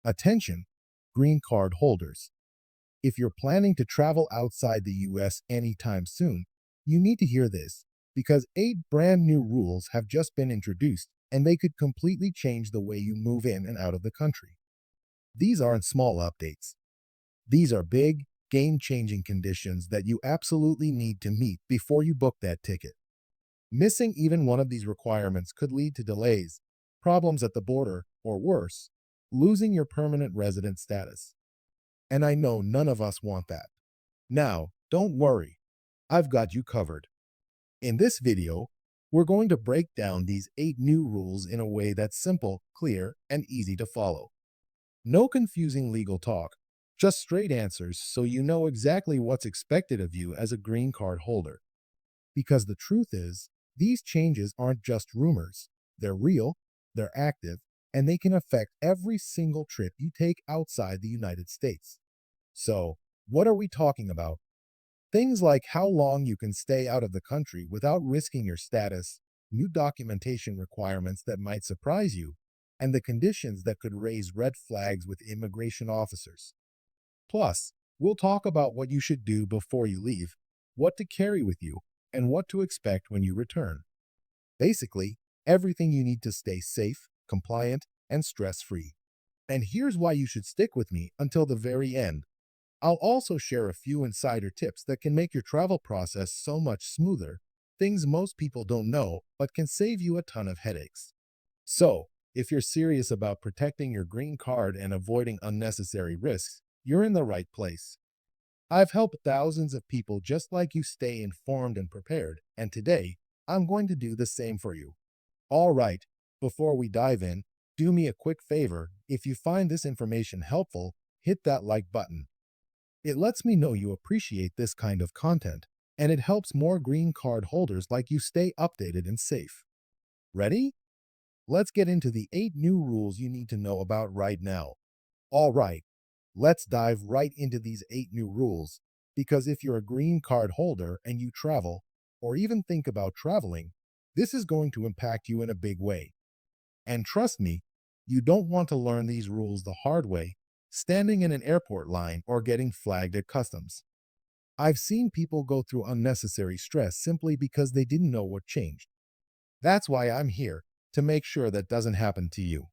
Attention, green card holders. If you're planning to travel outside the US anytime soon, you need to hear this because 8 brand new rules have just been introduced and they could completely change the way you move in and out of the country. These aren't small updates. These are big, game-changing conditions that you absolutely need to meet before you book that ticket. Missing even one of these requirements could lead to delays, problems at the border, or worse, losing your permanent resident status. And I know none of us want that. Now, don't worry, I've got you covered. In this video, we're going to break down these 8 new rules in a way that's simple, clear, and easy to follow. No confusing legal talk, just straight answers so you know exactly what's expected of you as a green card holder. Because the truth is, these changes aren't just rumors. They're real, they're active, and they can affect every single trip you take outside the United States. So, what are we talking about? Things like how long you can stay out of the country without risking your status, new documentation requirements that might surprise you, and the conditions that could raise red flags with immigration officers. Plus, we'll talk about what you should do before you leave, what to carry with you, and what to expect when you return. Basically, everything you need to stay safe, compliant, and stress-free. And here's why you should stick with me until the very end. I'll also share a few insider tips that can make your travel process so much smoother, things most people don't know but can save you a ton of headaches. So, if you're serious about protecting your green card and avoiding unnecessary risks, you're in the right place. I've helped thousands of people just like you stay informed and prepared, and today, I'm going to do the same for you. All right, before we dive in, do me a quick favor. If you find this information helpful, hit that like button. It lets me know you appreciate this kind of content, and it helps more green card holders like you stay updated and safe. Ready? Let's get into the 8 new rules you need to know about right now. All right, let's dive right into these 8 new rules, because if you're a green card holder and you travel, or even think about traveling, this is going to impact you in a big way. And trust me, you don't want to learn these rules the hard way, standing in an airport line or getting flagged at customs. I've seen people go through unnecessary stress simply because they didn't know what changed. That's why I'm here, to make sure that doesn't happen to you.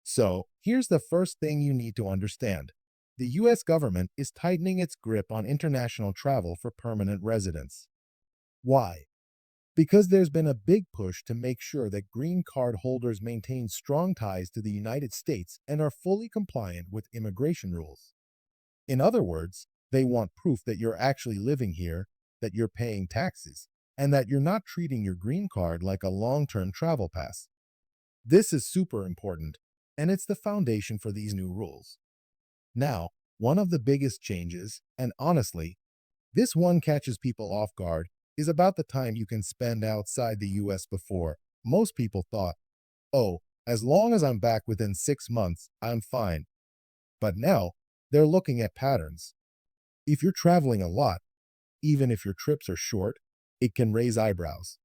So, here's the first thing you need to understand. The US government is tightening its grip on international travel for permanent residents. Why? Because there's been a big push to make sure that green card holders maintain strong ties to the United States and are fully compliant with immigration rules. In other words, they want proof that you're actually living here, that you're paying taxes, and that you're not treating your green card like a long-term travel pass. This is super important, and it's the foundation for these new rules. Now, one of the biggest changes, and honestly, this one catches people off guard, is about the time you can spend outside the US before. Most people thought, oh, as long as I'm back within 6 months, I'm fine. But now, they're looking at patterns. If you're traveling a lot, even if your trips are short, it can raise eyebrows.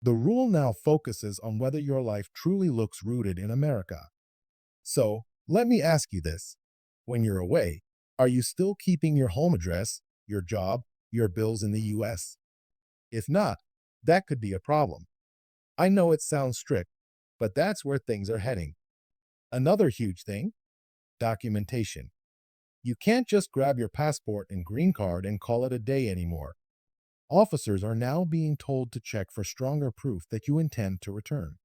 The rule now focuses on whether your life truly looks rooted in America. So, let me ask you this. When you're away, are you still keeping your home address, your job, your bills in the US? If not, that could be a problem. I know it sounds strict, but that's where things are heading. Another huge thing, documentation. You can't just grab your passport and green card and call it a day anymore. Officers are now being told to check for stronger proof that you intend to return.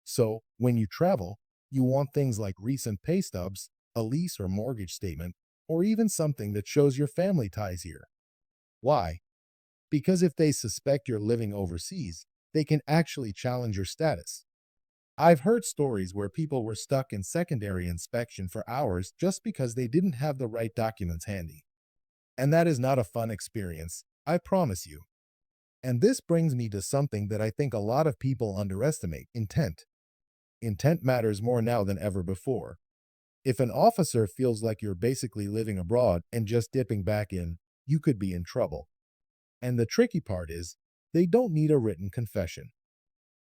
So, when you travel, you want things like recent pay stubs, a lease or mortgage statement, or even something that shows your family ties here. Why? Because if they suspect you're living overseas, they can actually challenge your status. I've heard stories where people were stuck in secondary inspection for hours just because they didn't have the right documents handy. And that is not a fun experience, I promise you. And this brings me to something that I think a lot of people underestimate: intent. Intent matters more now than ever before. If an officer feels like you're basically living abroad and just dipping back in, you could be in trouble. And the tricky part is, they don't need a written confession.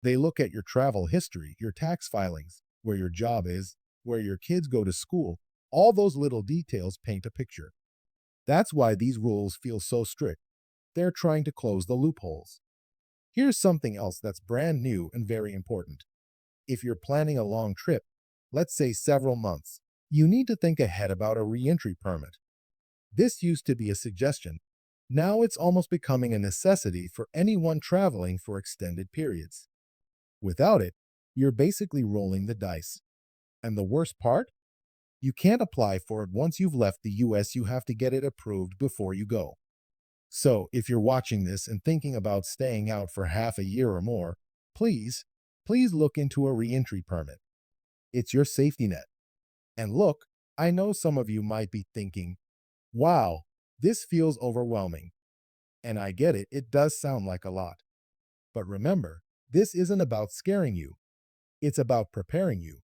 They look at your travel history, your tax filings, where your job is, where your kids go to school, all those little details paint a picture. That's why these rules feel so strict. They're trying to close the loopholes. Here's something else that's brand new and very important. If you're planning a long trip, let's say several months, you need to think ahead about a reentry permit. This used to be a suggestion. Now it's almost becoming a necessity for anyone traveling for extended periods. Without it, you're basically rolling the dice. And the worst part? You can't apply for it once you've left the US, you have to get it approved before you go. So, if you're watching this and thinking about staying out for half a year or more, please, please look into a reentry permit. It's your safety net. And look, I know some of you might be thinking, wow, this feels overwhelming. And I get it, it does sound like a lot. But remember, this isn't about scaring you, it's about preparing you.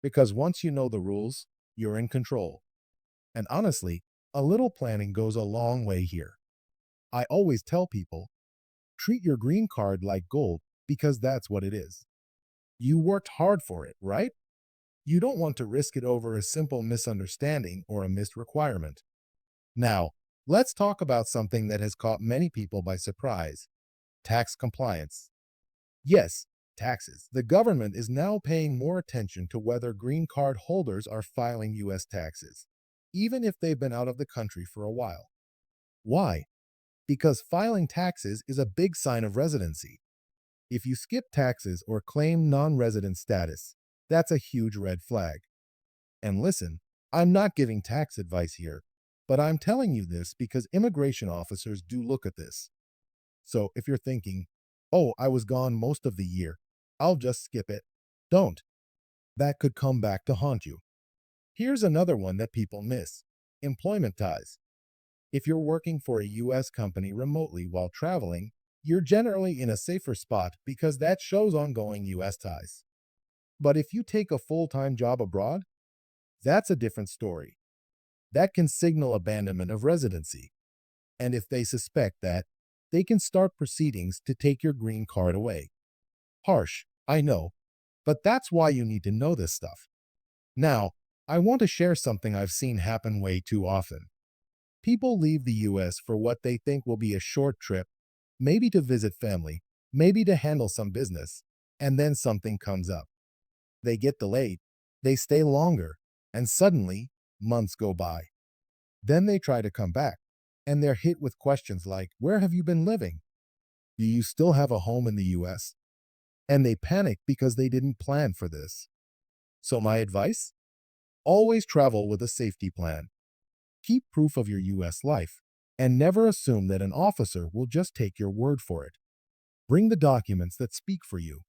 Because once you know the rules, you're in control. And honestly, a little planning goes a long way here. I always tell people, treat your green card like gold because that's what it is. You worked hard for it, right? You don't want to risk it over a simple misunderstanding or a missed requirement. Now, let's talk about something that has caught many people by surprise: tax compliance. Yes, taxes. The government is now paying more attention to whether green card holders are filing U.S. taxes, even if they've been out of the country for a while. Why? Because filing taxes is a big sign of residency. If you skip taxes or claim non-resident status, that's a huge red flag. And listen, I'm not giving tax advice here, but I'm telling you this because immigration officers do look at this. So if you're thinking, oh, I was gone most of the year, I'll just skip it, don't. That could come back to haunt you. Here's another one that people miss: employment ties. If you're working for a U.S. company remotely while traveling, you're generally in a safer spot because that shows ongoing U.S. ties. But if you take a full-time job abroad, that's a different story. That can signal abandonment of residency. And if they suspect that, they can start proceedings to take your green card away. Harsh, I know, but that's why you need to know this stuff. Now, I want to share something I've seen happen way too often. People leave the US for what they think will be a short trip, maybe to visit family, maybe to handle some business, and then something comes up. They get delayed, they stay longer, and suddenly, months go by. Then they try to come back, and they're hit with questions like, where have you been living? Do you still have a home in the US? And they panic because they didn't plan for this. So my advice? Always travel with a safety plan. Keep proof of your US life, and never assume that an officer will just take your word for it. Bring the documents that speak for you.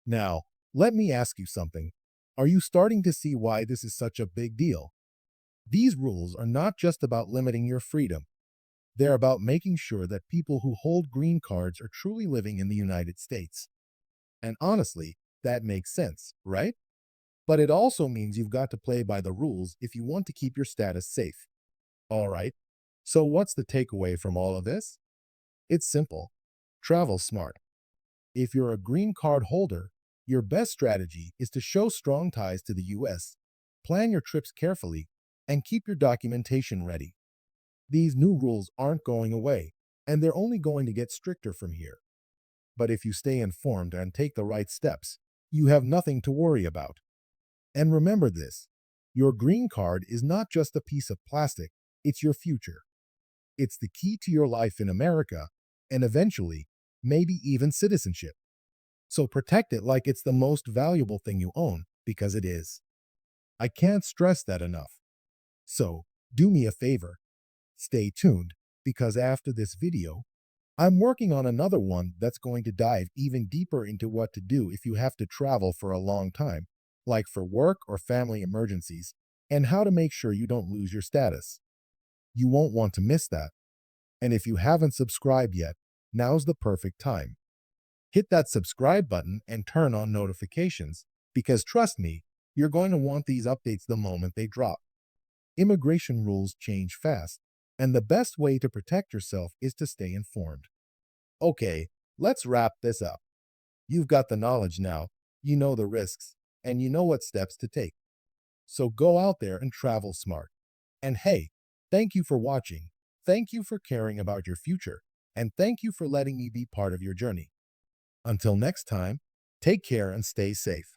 Now, let me ask you something. Are you starting to see why this is such a big deal? These rules are not just about limiting your freedom. They're about making sure that people who hold green cards are truly living in the United States. And honestly, that makes sense, right? But it also means you've got to play by the rules if you want to keep your status safe. All right, so what's the takeaway from all of this? It's simple. Travel smart. If you're a green card holder, your best strategy is to show strong ties to the US, plan your trips carefully, and keep your documentation ready. These new rules aren't going away, and they're only going to get stricter from here. But if you stay informed and take the right steps, you have nothing to worry about. And remember this: your green card is not just a piece of plastic, it's your future. It's the key to your life in America, and eventually, maybe even citizenship. So protect it like it's the most valuable thing you own, because it is. I can't stress that enough. So, do me a favor. Stay tuned, because after this video, I'm working on another one that's going to dive even deeper into what to do if you have to travel for a long time, like for work or family emergencies, and how to make sure you don't lose your status. You won't want to miss that. And if you haven't subscribed yet, now's the perfect time. Hit that subscribe button and turn on notifications, because trust me, you're going to want these updates the moment they drop. Immigration rules change fast, and the best way to protect yourself is to stay informed. Okay, let's wrap this up. You've got the knowledge now, you know the risks, and you know what steps to take. So go out there and travel smart. And hey, thank you for watching. Thank you for caring about your future. And thank you for letting me be part of your journey. Until next time, take care and stay safe.